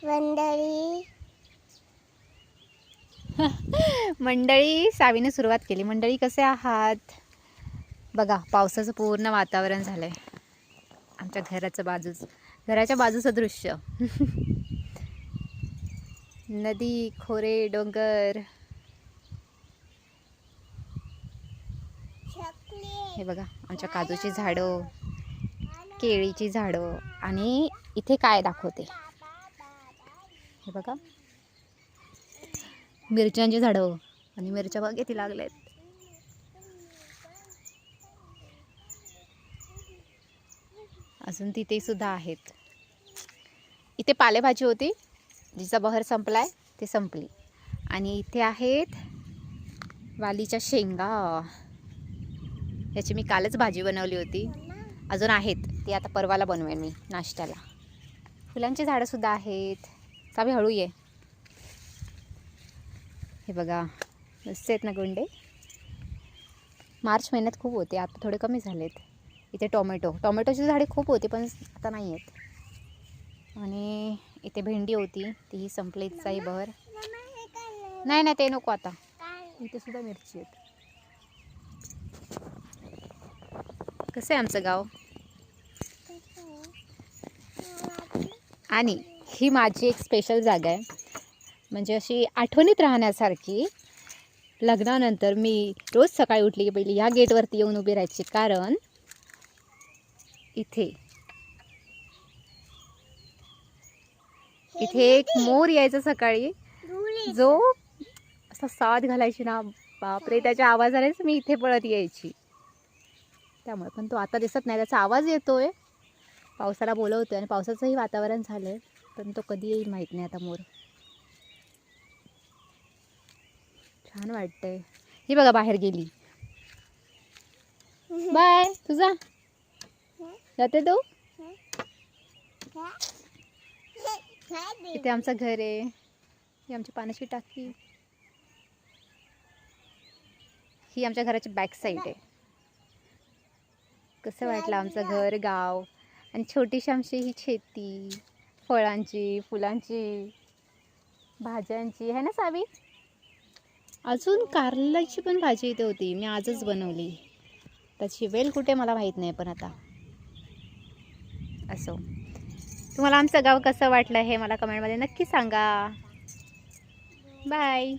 मंडळी मंडळी सावीने सुरुवात केली. मंडळी कसे आहात? बघा पावसाचं पूर्ण वातावरण झालंय. आमच्या घराच्या बाजूचं दृश्य. नदी, खोरे, डोंगर. हे बघा आमच्या काजूची झाडं, केळीची झाडं आणि इथे काय दाखवते हे बघा मिरच्यांची झाडं आणि मिरच्या बघा किती लागल्यात. अजून तिथे सुद्धा आहेत. इथे पालेभाजी होती जिचा बहर संपलाय ते संपली. आणि इथे आहेत वालीच्या शेंगा. याची मी कालच भाजी बनवली होती. अजून आहेत ती आता परवाला बनवेन मी नाश्त्याला. फुलांची झाडं सुद्धा आहेत. सावी हळू ये. हे बघा मस्त आहेत ना गोंडे. मार्च महिन्यात खूप होते, आता थोडे कमी झालेत. इथे टोमॅटोची झाडे खूप होती पण आता नाही आहेत. आणि इथे भेंडी होती तीही संपली तिचाही बहर. नाही ते नको आता. इथे सुद्धा मिरची आहेत. कसं आहे आमचं गाव. आणि ही माझी एक स्पेशल जागा आहे, म्हणजे अशी आठवणीत राहण्यासारखी. लग्नानंतर मी रोज सकाळी उठली की पहिली ह्या गेटवरती येऊन उभी राहायची, कारण इथे एक मोर यायचा सकाळी, जो असा साथ घालायची ना, बापरे त्याच्या आवाजानेच मी इथे पळत यायची. त्यामुळे पण तो आता दिसत नाही. त्याचा आवाज येतोय, पावसाला बोलवतोय आणि पावसाचंही वातावरण झालंय, पण तो कधी येईल माहित नाही आता मोर. छान वाटतंय. ही बघा बाहेर गेली. बाय. तुझा जाते तू. इथे आमचं घर आहे. ही आमची पाण्याची टाकी. ही आमच्या घराची बॅक साईड आहे. कसं वाटलं आमचं घर, गाव आणि छोटीशी आमची ही शेती, फळांची, फुलांची, भाज्यांची आहे ना सावी. अजून कारल्याची पण भाजी इथे होती, मी आजच बनवली. त्याची वेल कुठे मला माहीत नाही, पण आता असो. तुम्हाला आमचं गाव कसं वाटलं हे मला कमेंटमध्ये नक्की सांगा. बाय.